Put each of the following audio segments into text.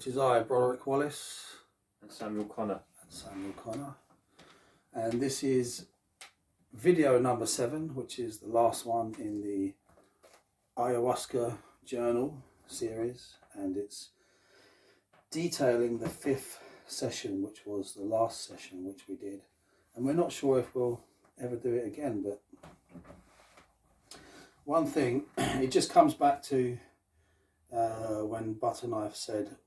It is I, Broderick Wallace. And Samuel Conor. And this is video number 7, which is the last one in the Ayahuasca journal series, and it's detailing the 5th session, which was the last session which we did. And we're not sure if we'll ever do it again, but one thing, it just comes back to when Butterknife said,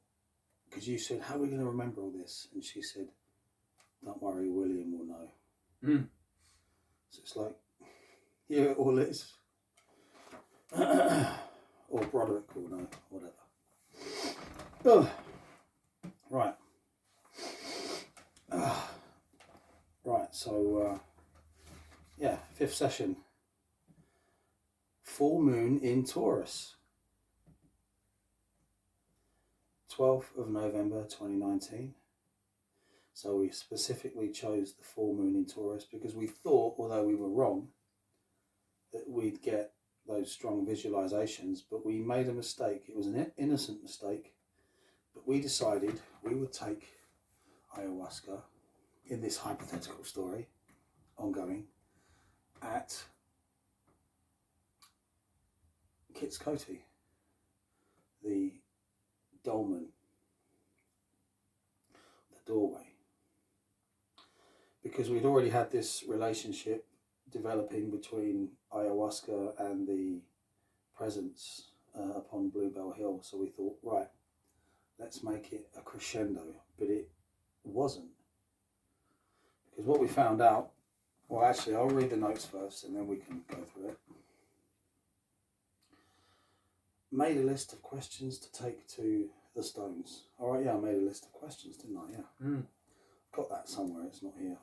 because you said, how are we going to remember all this? And she said, don't worry, William will know. So it's like, here it all is. Or Broderick will know, whatever. Oh. Right. Right, so, yeah, 5th session. Full moon in Taurus. 12th of November 2019. So we specifically chose the full moon in Taurus because we thought, although we were wrong, that we'd get those strong visualizations, but we made a mistake. It was an innocent mistake, but we decided we would take ayahuasca in this hypothetical story, ongoing, at Kitskoti, the dolmen, the doorway, because we'd already had this relationship developing between ayahuasca and the presence upon Bluebell Hill. So we thought, right, let's make it a crescendo, but it wasn't. Because what we found out, well, actually, I'll read the notes first and then we can go through it. Made a list of questions to take to the stones. All right, yeah, I made a list of questions, didn't I? Yeah. Got that somewhere, it's not here.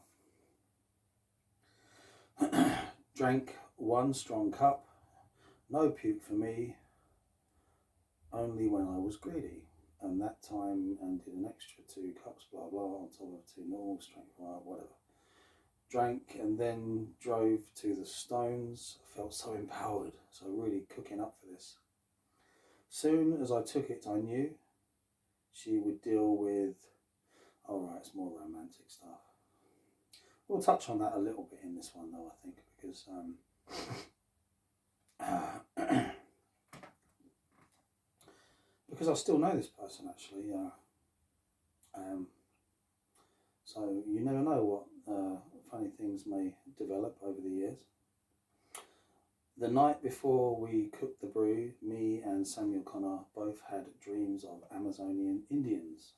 Drank 1 strong cup, no puke for me, only when I was greedy. And that time, and did an extra 2 cups, blah, blah, on top of 2 normal, strength, whatever. Drank and then drove to the stones. I felt so empowered, so really cooking up for this. Soon as I took it, I knew she would deal with, all right, it's more romantic stuff. We'll touch on that a little bit in this one, though, I think, because because I still know this person, actually. So you never know what funny things may develop over the years. The night before we cooked the brew, me and Samuel Conor both had dreams of Amazonian Indians.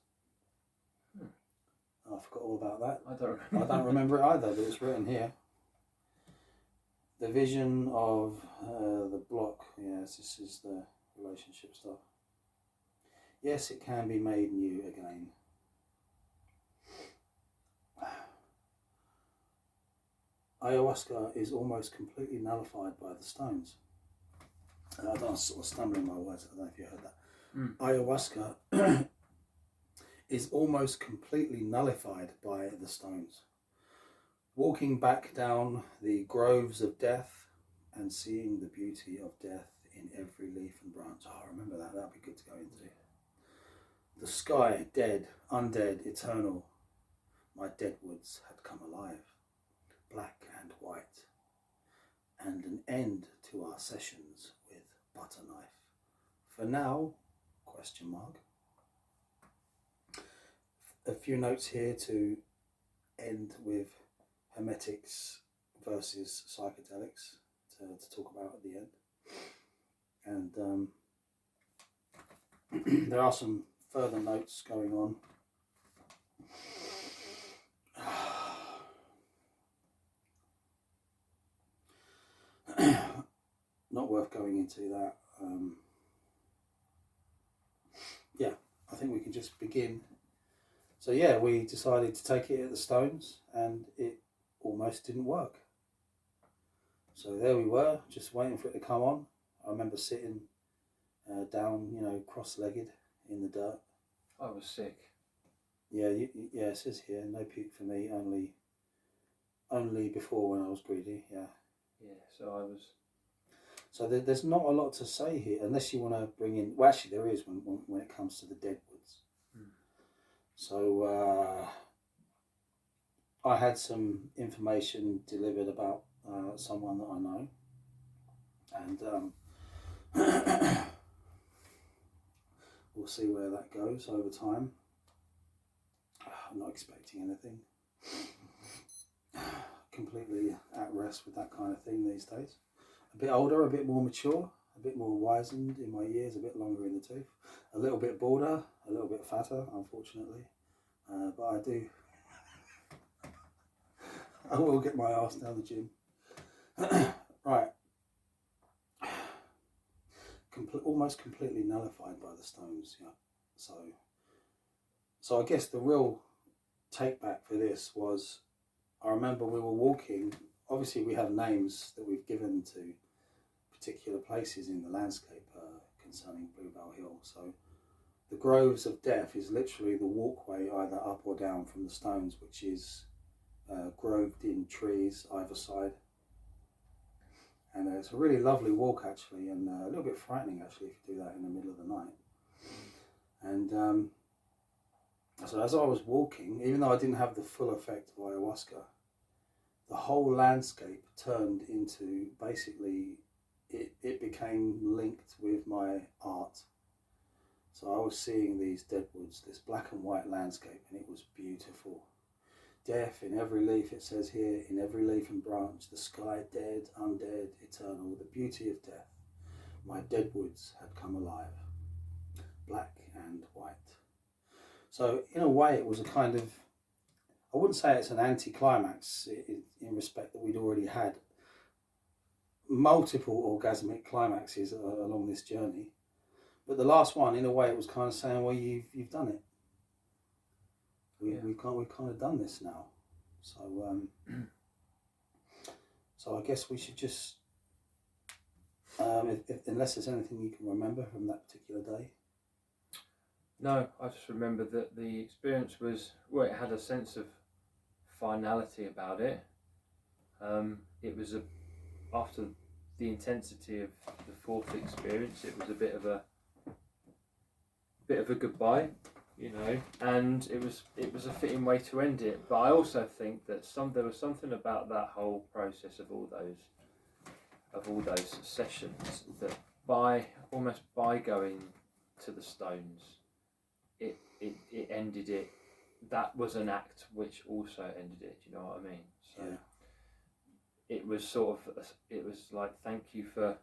I forgot all about that. I don't remember it either, but it's written here. The vision of the block. Yes, this is the relationship stuff. Yes, it can be made new again. Ayahuasca is almost completely nullified by the stones. I don't know, I'm sort of stumbling my words. I don't know if you heard that. Ayahuasca is almost completely nullified by the stones. Walking back down the groves of death and seeing the beauty of death in every leaf and branch. Oh, I remember that. That'd be good to go into. The sky, dead, undead, eternal. My dead woods had come alive, black and white. And an end to our sessions with Butterknife. For now, question mark. A few notes here to end with Hermetics versus psychedelics to talk about at the end. And there are some further notes going on. Not worth going into that. Yeah, I think we can just begin. So yeah, we decided to take it at the stones and it almost didn't work. So there we were, just waiting for it to come on. I remember sitting down, cross-legged in the dirt. I was sick. Yeah, yeah, it says here, no puke for me, only before when I was greedy, yeah. Yeah, so I was... So there's not a lot to say here, unless you want to bring in... Well, actually there is when it comes to the deadwoods. So I had some information delivered about someone that I know, and we'll see where that goes over time. I'm not expecting anything. Completely at rest with that kind of thing these days. A bit older, a bit more mature, a bit more wizened in my years, a bit longer in the tooth, a little bit balder, a little bit fatter, unfortunately. But I will get my ass down the gym. Right. Almost completely nullified by the stones, yeah. So I guess the real take back for this was, I remember we were walking. Obviously, we have names that we've given to particular places in the landscape concerning Bluebell Hill. So the Groves of Death is literally the walkway either up or down from the stones, which is groved in trees either side. And it's a really lovely walk actually, and a little bit frightening actually if you do that in the middle of the night. And so as I was walking, even though I didn't have the full effect of ayahuasca, the whole landscape turned into, basically, it became linked with my art. So I was seeing these deadwoods, this black and white landscape, and it was beautiful. Death in every leaf, it says here, in every leaf and branch, the sky dead, undead, eternal, the beauty of death. My deadwoods had come alive, black and white. So in a way it was a kind of, I wouldn't say it's an anti-climax in respect that we'd already had multiple orgasmic climaxes along this journey. But the last one, in a way, it was kind of saying, well, you've done it. We've kind of done this now. So I guess we should just, unless there's anything you can remember from that particular day. No, I just remember that the experience was, well, it had a sense of finality about it. It was after the intensity of the fourth experience, it was a bit of a goodbye, you know, and it was a fitting way to end it. But I also think that there was something about that whole process of all those sessions that by going to the stones, it ended it. That was an act which also ended it. Do you know what I mean? So yeah. It was sort of, it was like, thank you for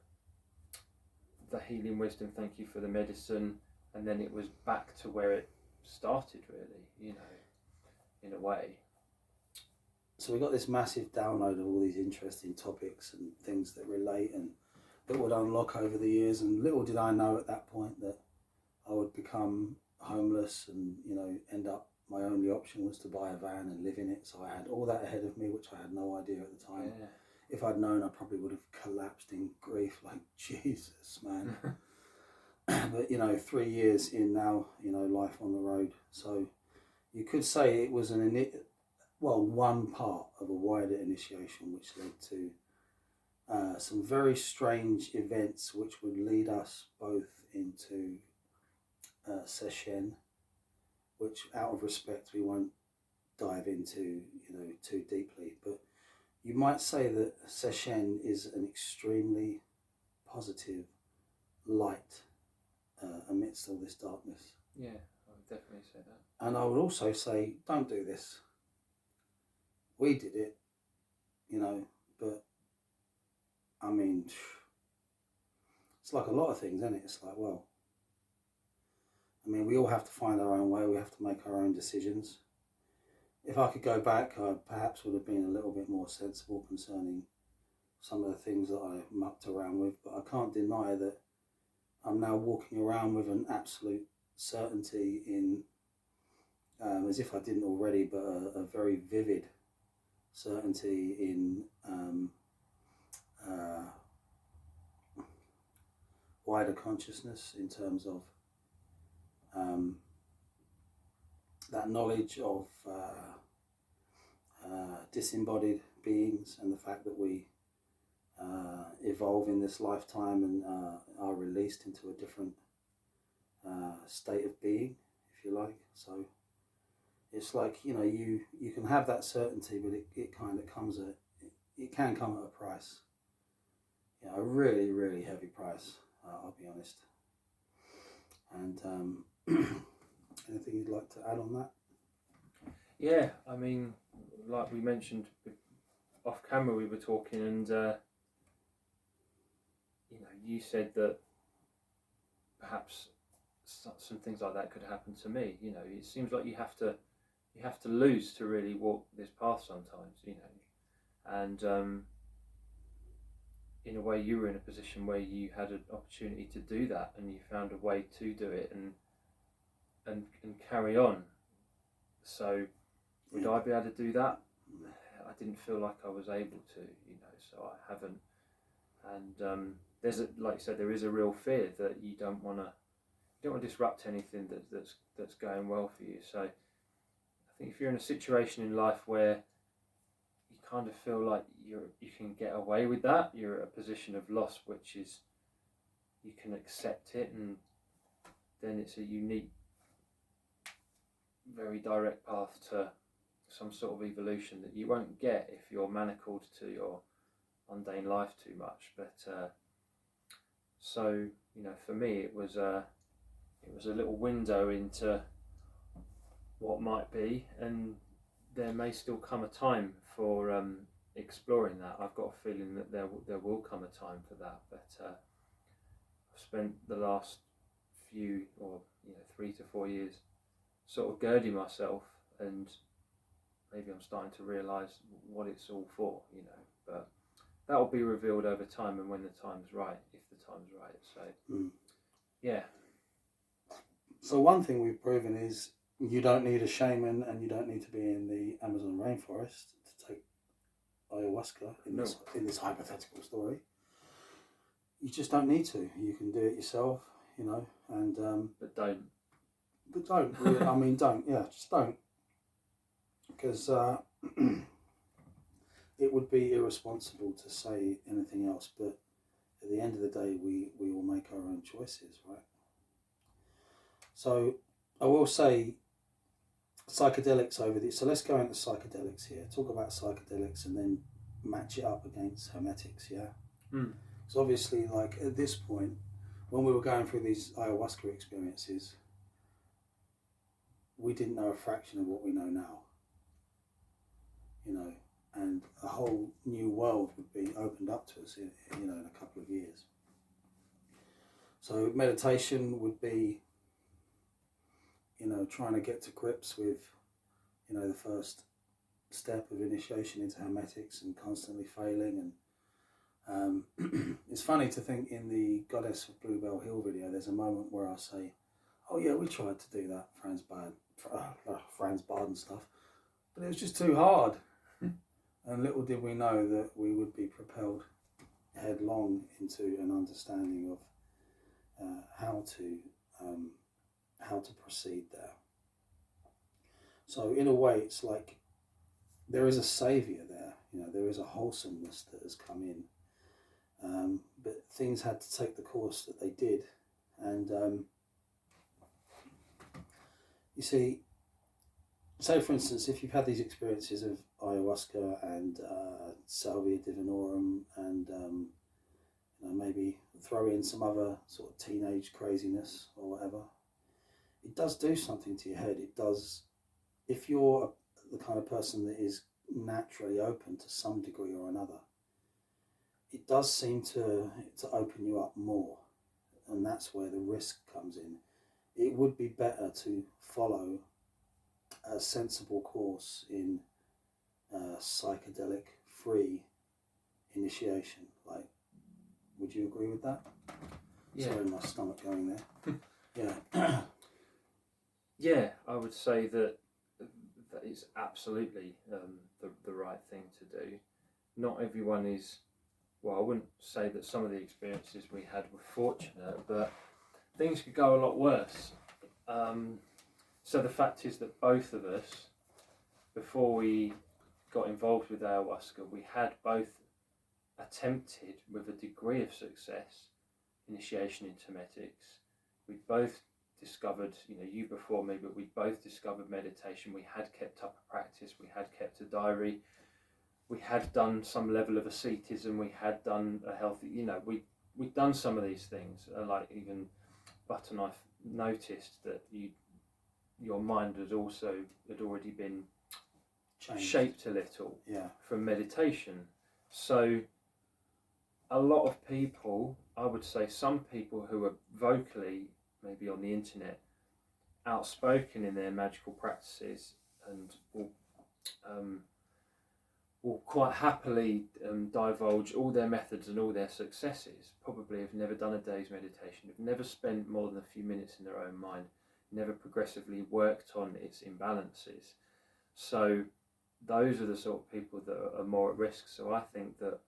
the healing wisdom, thank you for the medicine, and then it was back to where it started, really, you know, in a way. So we got this massive download of all these interesting topics and things that relate and that would unlock over the years, and little did I know at that point that I would become homeless and, you know, end up, my only option was to buy a van and live in it. So I had all that ahead of me, which I had no idea at the time. Yeah. If I'd known, I probably would have collapsed in grief, like, Jesus, man. But, you know, 3 years in now, you know, life on the road. So you could say it was one part of a wider initiation, which led to some very strange events, which would lead us both into Session, which, out of respect, we won't dive into, you know, too deeply. But you might say that Session is an extremely positive light amidst all this darkness. Yeah, I would definitely say that. And I would also say, don't do this. We did it, you know, but I mean, it's like a lot of things, isn't it? It's like, well, I mean, we all have to find our own way. We have to make our own decisions. If I could go back, I perhaps would have been a little bit more sensible concerning some of the things that I mucked around with. But I can't deny that I'm now walking around with an absolute certainty in, as if I didn't already, but a very vivid certainty in wider consciousness, in terms of that knowledge of disembodied beings, and the fact that we evolve in this lifetime and are released into a different state of being, if you like. So it's like, you know, you can have that certainty, but it kind of comes at, it can come at a price. You know, a really, really heavy price, I'll be honest. And anything you'd like to add on that? Yeah, I mean, like we mentioned off camera, we were talking, and you know, you said that perhaps some things like that could happen to me. You know, it seems like you have to lose to really walk this path sometimes. You know, and in a way, you were in a position where you had an opportunity to do that, and you found a way to do it and carry on. So, would I be able to do that? I didn't feel like I was able to, you know, so I haven't. And there's like you said, there is a real fear that you don't want to disrupt anything that's going well for you. So, I think if you're in a situation in life where you kind of feel like you can get away with that, you're at a position of loss, which is you can accept it, and then it's a unique, very direct path to some sort of evolution that you won't get if you're manacled to your mundane life too much. But so, you know, for me it was a little window into what might be, and there may still come a time for exploring that. I've got a feeling that there will come a time for that, but I've spent the last few, or 3 to 4 years sort of girding myself, and maybe I'm starting to realise what it's all for, you know. But that will be revealed over time, and when the time's right, if the time's right. So, yeah. So one thing we've proven is you don't need a shaman, and you don't need to be in the Amazon rainforest to take ayahuasca in this hypothetical story. You just don't need to. You can do it yourself, you know, and but don't. But don't. Really, I mean, don't. Yeah, just don't. Because it would be irresponsible to say anything else. But at the end of the day, we will make our own choices, right? So I will say psychedelics over the. So let's go into psychedelics here. Talk about psychedelics and then match it up against hermetics. Yeah. So obviously, like at this point, when we were going through these ayahuasca experiences, we didn't know a fraction of what we know now, you know, and a whole new world would be opened up to us in a couple of years. So meditation would be, you know, trying to get to grips with, you know, the first step of initiation into hermetics and constantly failing. And it's funny to think in the Goddess of Bluebell Hill video, there's a moment where I say, oh yeah, we tried to do that Franz Bardon stuff, but it was just too hard. And little did we know that we would be propelled headlong into an understanding of how to proceed there. So in a way, it's like there is a saviour there. You know, there is a wholesomeness that has come in, but things had to take the course that they did, and you see, say for instance, if you've had these experiences of ayahuasca and salvia divinorum, and you know, maybe throw in some other sort of teenage craziness or whatever, it does do something to your head. It does. If you're the kind of person that is naturally open to some degree or another, it does seem to open you up more, and that's where the risk comes in. It would be better to follow a sensible course in psychedelic-free initiation. Like, would you agree with that? Yeah. Sorry, my stomach going there. Yeah. Yeah, I would say that is absolutely the right thing to do. Not everyone is. Well, I wouldn't say that some of the experiences we had were fortunate, but things could go a lot worse. So the fact is that both of us, before we got involved with ayahuasca, we had both attempted with a degree of success initiation into hermetics. We both discovered, you before me, but we both discovered meditation. We had kept up a practice, we had kept a diary, we had done some level of asceticism, we had done a healthy, we'd done some of these things. Like even Bardon, I've noticed that your mind had already been Changed. shaped a little from meditation. So a lot of people, I would say some people who are vocally, maybe on the internet, outspoken in their magical practices and will quite happily divulge all their methods and all their successes, probably have never done a day's meditation, have never spent more than a few minutes in their own mind, never progressively worked on its imbalances. So those are the sort of people that are more at risk. So I think that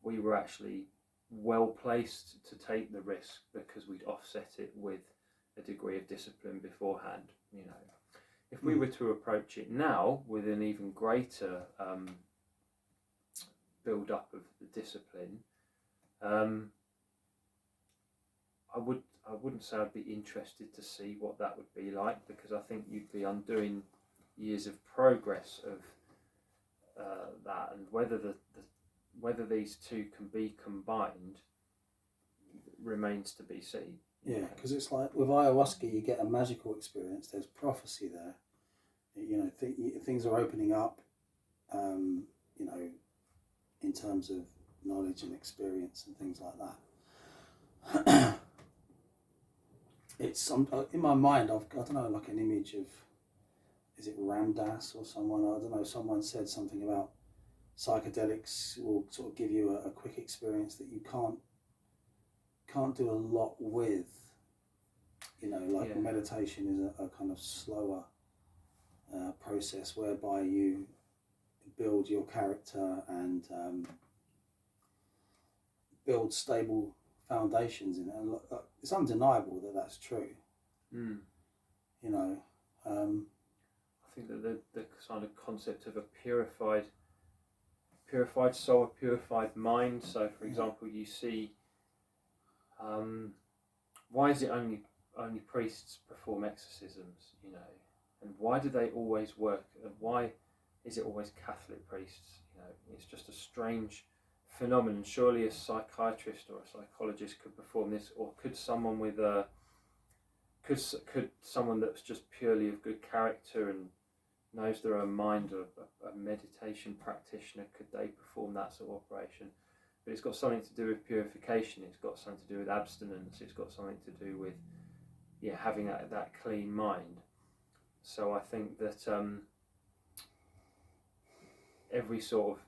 we were actually well placed to take the risk because we'd offset it with a degree of discipline beforehand. If we were to approach it now with an even greater build up of the discipline, I wouldn't say I'd be interested to see what that would be like, because I think you'd be undoing years of progress of that, and whether these two can be combined remains to be seen. Yeah, because it's like with ayahuasca, you get a magical experience. There's prophecy there. Things are opening up. In terms of knowledge and experience and things like that. It's in my mind. I don't know, like an image of, is it Ramdas or someone? I don't know. Someone said something about psychedelics will sort of give you a quick experience that you can't do a lot with. Meditation is a kind of slower process whereby you build your character and build stable foundations in it. And it's undeniable that that's true. I think that the kind of concept of a purified soul, a purified mind. So, for example, you see, why is it only priests perform exorcisms? And why do they always work? And why is it always Catholic priests? It's just a strange phenomenon. Surely a psychiatrist or a psychologist could perform this, or could someone with could someone that's just purely of good character and knows their own mind, a meditation practitioner, could they perform that sort of operation? But it's got something to do with purification. It's got something to do with abstinence. It's got something to do with having that clean mind. So I think that every sort of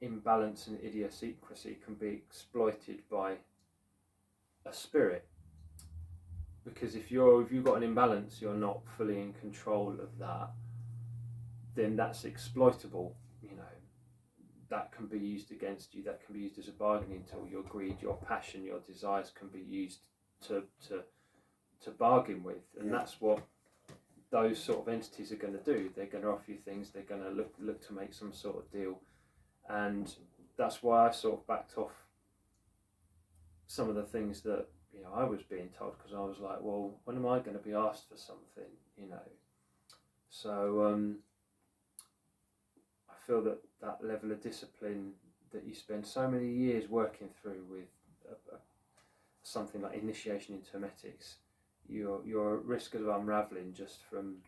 imbalance and idiosyncrasy can be exploited by a spirit, because if you've got an imbalance, you're not fully in control of that, then that's exploitable. That can be used against you, that can be used as a bargaining tool. Your greed, your passion, your desires can be used to bargain with, and that's what those sort of entities are going to do. They're going to offer you things, they're going to look to make some sort of deal. And that's why I sort of backed off some of the things that I was being told, because I was like, well, when am I going to be asked for something? So I feel that level of discipline that you spend so many years working through with something like initiation into Hermetics, you're at risk of unravelling just from,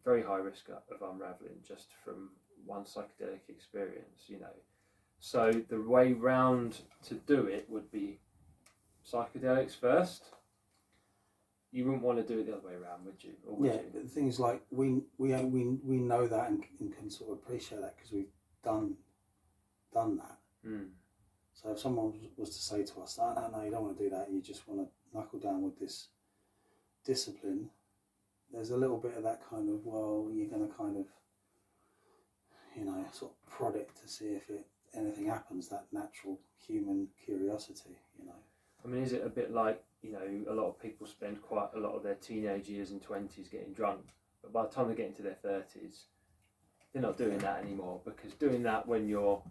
very high risk of unravelling just from one psychedelic experience, So the way round to do it would be psychedelics first. You wouldn't want to do it the other way around, would you? Or would you? But things like we know that and can sort of appreciate that because we've done that. So if someone was to say to us, no, you don't want to do that, you just want to knuckle down with this discipline, there's a little bit of that kind of, well, you're going to kind of, sort of prod it to see if anything happens, that natural human curiosity, I mean, is it a bit like, a lot of people spend quite a lot of their teenage years and 20s getting drunk, but by the time they get into their 30s, they're not doing that anymore, because doing that when you're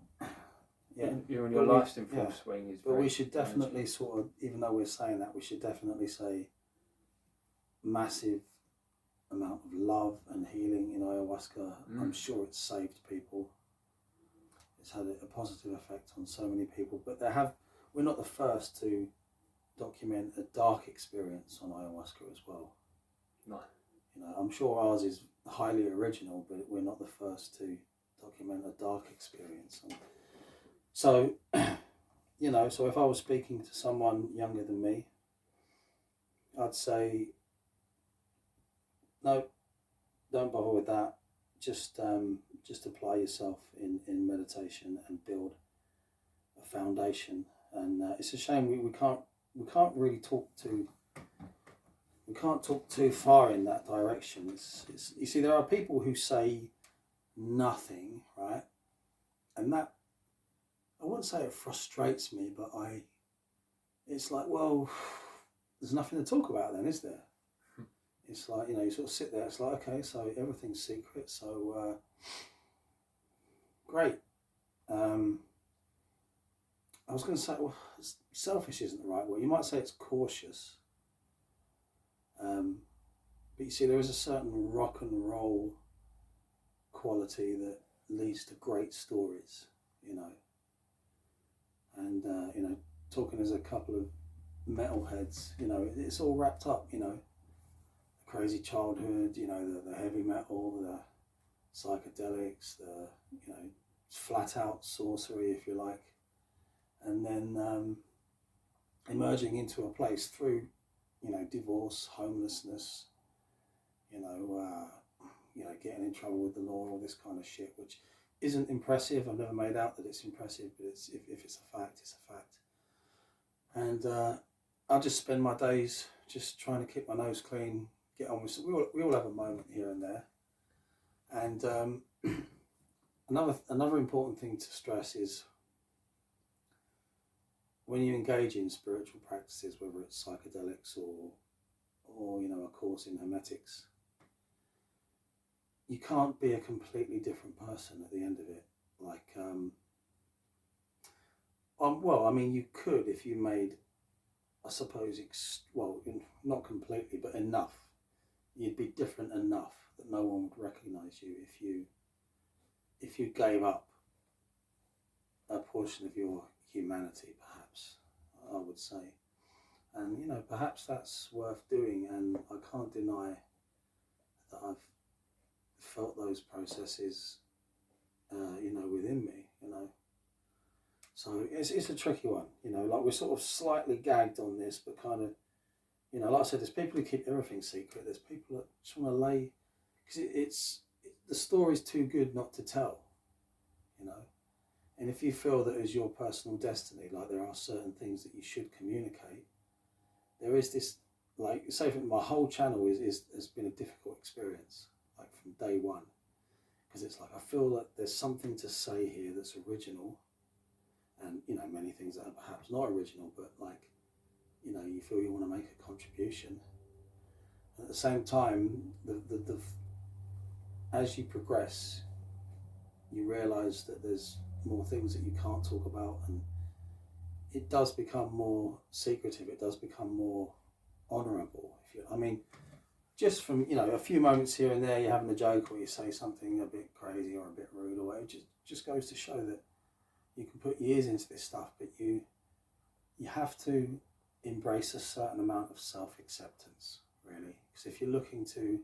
in your life's in full swing is. But we should definitely sort of, even though we're saying that, we should definitely say massive amount of love and healing in ayahuasca. I'm sure it's saved people. It's had a positive effect on so many people, but we're not the first to document a dark experience on ayahuasca as well. No. You know, I'm sure ours is highly original, but we're not the first to document a dark experience. So, you know, so if I was speaking to someone younger than me, I'd say, no, don't bother with that. Just apply yourself in meditation and build a foundation. And it's a shame we can't really talk too far in that direction. It's you see, there are people who say nothing, right? And that, I wouldn't say it frustrates me, but it's like, well, there's nothing to talk about then, is there? It's like, you know, you sort of sit there, it's like, okay, so everything's secret, so great. I was going to say, well, selfish isn't the right word. You might say it's cautious. But you see, there is a certain rock and roll quality that leads to great stories, you know. And, you know, talking as a couple of metalheads, you know, it's all wrapped up, you know. The crazy childhood, you know, the heavy metal, the psychedelics, the, you know, flat out sorcery, if you like. And then emerging into a place through, you know, divorce, homelessness, you know, getting in trouble with the law, all this kind of shit, which isn't impressive. I've never made out that it's impressive, but it's, if it's a fact, it's a fact. And I just spend my days just trying to keep my nose clean, get on with. We all have a moment here and there. And another important thing to stress is, when you engage in spiritual practices, whether it's psychedelics or you know, a course in Hermetics, you can't be a completely different person at the end of it. Like, well, I mean, you could if you made, I suppose, not completely, but enough. You'd be different enough that no one would recognise you if you gave up a portion of your humanity, perhaps, I would say. And, you know, perhaps that's worth doing, and I can't deny that I've felt those processes, you know, within me, you know. So it's a tricky one, you know, like we're sort of slightly gagged on this, but kind of, you know, like I said, there's people who keep everything secret. There's people that just want to lay, because the story's too good not to tell, you know. And if you feel that it's your personal destiny, like there are certain things that you should communicate, there is this, like, say for my whole channel has been a difficult experience, like from day one, because it's like I feel that there's something to say here that's original, and, you know, many things that are perhaps not original, but, like, you know, you feel you want to make a contribution. And at the same time, the as you progress, you realise that there's more things that you can't talk about, and it does become more secretive. It does become more honourable. I mean, just from, you know, a few moments here and there, you're having a joke or you say something a bit crazy or a bit rude or whatever. It just goes to show that you can put years into this stuff, but you have to embrace a certain amount of self-acceptance, really. Because if you're looking to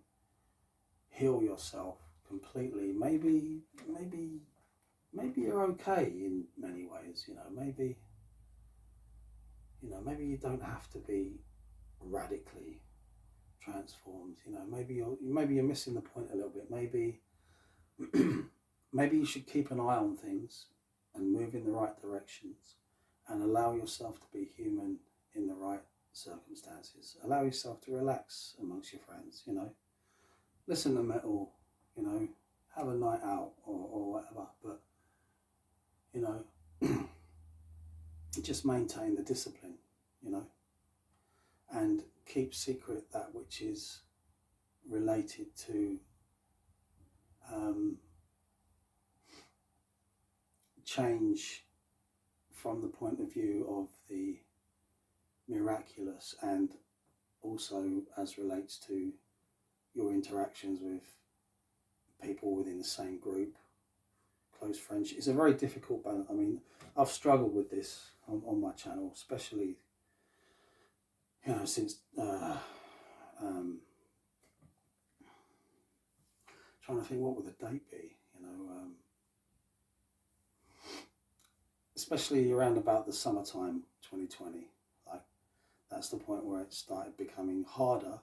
heal yourself completely, maybe you're okay in many ways, you know. Maybe you don't have to be radically transformed, you know. Maybe you're missing the point a little bit. Maybe you should keep an eye on things and move in the right directions, and allow yourself to be human in the right circumstances. Allow yourself to relax amongst your friends, you know. Listen to metal, you know, have a night out or whatever, but, you know, just maintain the discipline, you know, and keep secret that which is related to change from the point of view of the miraculous, and also as relates to your interactions with people within the same group, close friendship. It's a very difficult balance. I mean, I've struggled with this on my channel, especially, since trying to think what would the date be, especially around about the summertime 2020. Like, that's the point where it started becoming harder,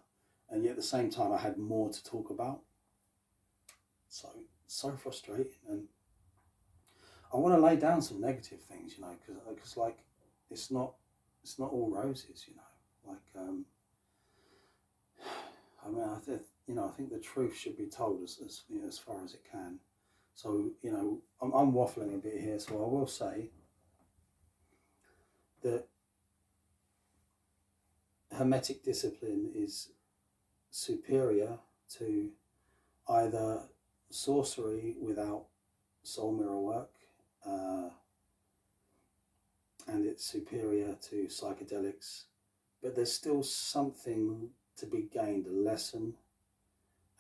and yet at the same time I had more to talk about. So frustrating, and I want to lay down some negative things, because like it's not all roses, like I mean, I think the truth should be told as far as it can. So I'm waffling a bit here, so I will say that Hermetic discipline is superior to either sorcery without soul mirror work, and it's superior to psychedelics, but there's still something to be gained, a lesson,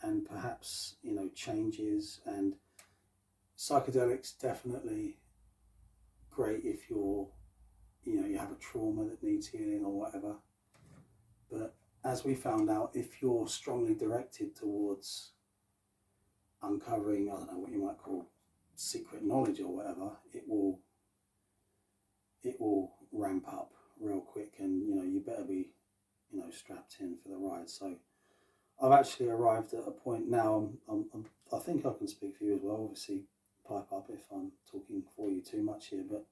and perhaps changes. And psychedelics definitely great if you're you have a trauma that needs healing or whatever, but as we found out, if you're strongly directed towards uncovering, I don't know what you might call secret knowledge or whatever, it will ramp up real quick, and you better be strapped in for the ride. So I've actually arrived at a point now. I think I can speak for you as well. Obviously, pipe up if I'm talking for you too much here, but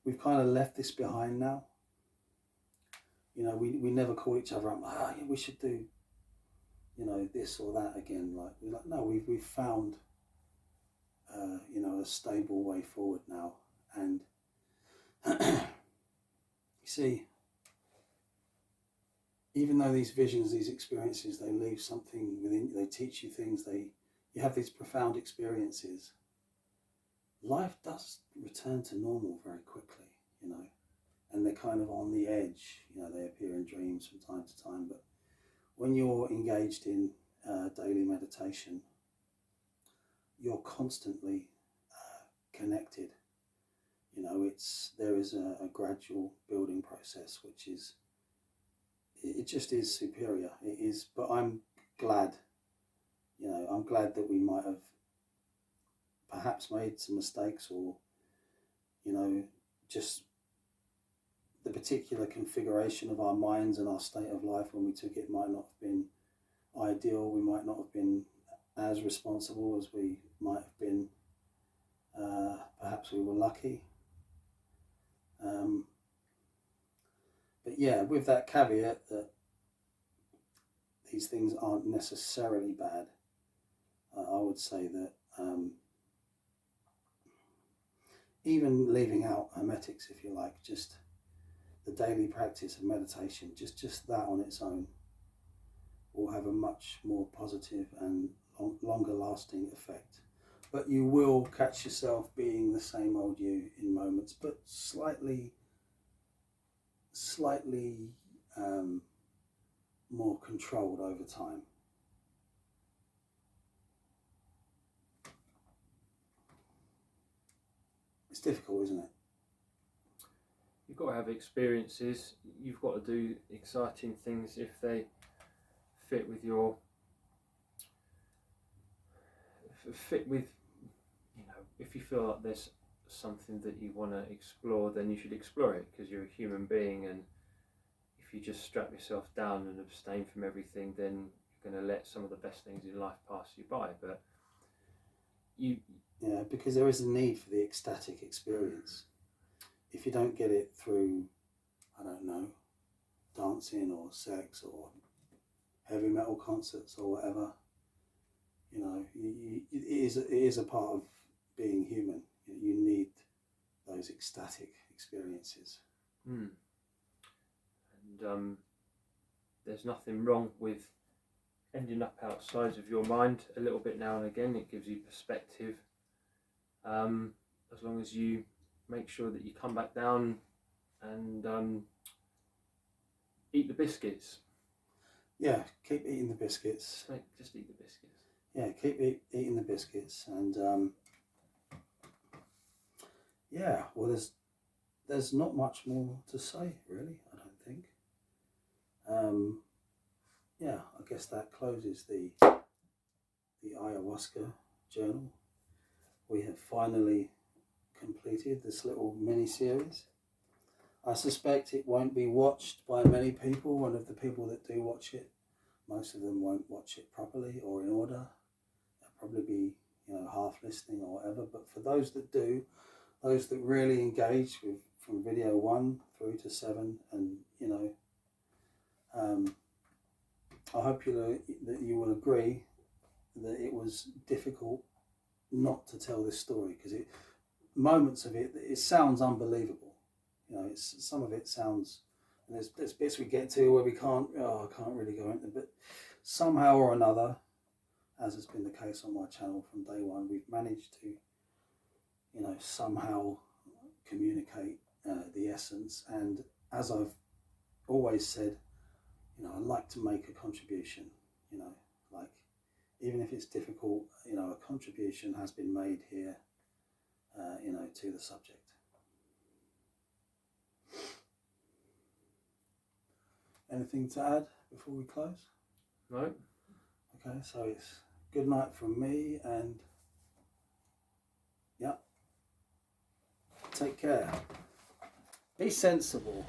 we've kind of left this behind now. We never call each other up. Yeah, we should do this or that again. Like we're like, no, we've found a stable way forward now. And you see, even though these visions, these experiences, they leave something within you, they teach you things, you have these profound experiences, life does return to normal very quickly, and they're kind of on the edge, they appear in dreams from time to time, but when you're engaged in daily meditation, you're constantly connected. There is a gradual building process, which is, it just is superior. It is, but I'm glad, I'm glad that we might have perhaps made some mistakes, or, just the particular configuration of our minds and our state of life when we took it might not have been ideal. We might not have been as responsible as we might have been. Perhaps we were lucky. But yeah, with that caveat that these things aren't necessarily bad, I would say that even leaving out hermetics, if you like, just the daily practice of meditation, just that on its own will have a much more positive and longer lasting effect. But you will catch yourself being the same old you in moments, but slightly more controlled over time. It's difficult, isn't it? You've got to have experiences. You've got to do exciting things if they fit with your if you feel like there's something that you want to explore, then you should explore it, because you're a human being, and if you just strap yourself down and abstain from everything, then you're going to let some of the best things in life pass you by. But because there is a need for the ecstatic experience. If you don't get it through, I don't know, dancing or sex or heavy metal concerts or whatever, it is a part of being human. You need those ecstatic experiences. And there's nothing wrong with ending up outside of your mind a little bit now and again. It gives you perspective, as long as you make sure that you come back down and eat the biscuits. Yeah, keep eating the biscuits. Just eat the biscuits. Yeah, keep eating the biscuits, and yeah. Well, there's not much more to say, really. I don't think. Yeah, I guess that closes the ayahuasca journal. We have finally completed this little mini series. I suspect it won't be watched by many people, and of the people that do watch it, most of them won't watch it properly or in order. They'll probably be, half listening or whatever. But for those that do, those that really engage with from video 1 through to 7, and I hope that you will agree that it was difficult not to tell this story, because moments of it sounds unbelievable. Some of it sounds, and there's bits we get to where I can't really go into, but somehow or another, as has been the case on my channel from day one, we've managed to, somehow communicate the essence. And as I've always said, I like to make a contribution, like, even if it's difficult, a contribution has been made here, to the subject. Anything to add before we close? No. Okay, so it's good night from me, and yeah, take care. Be sensible.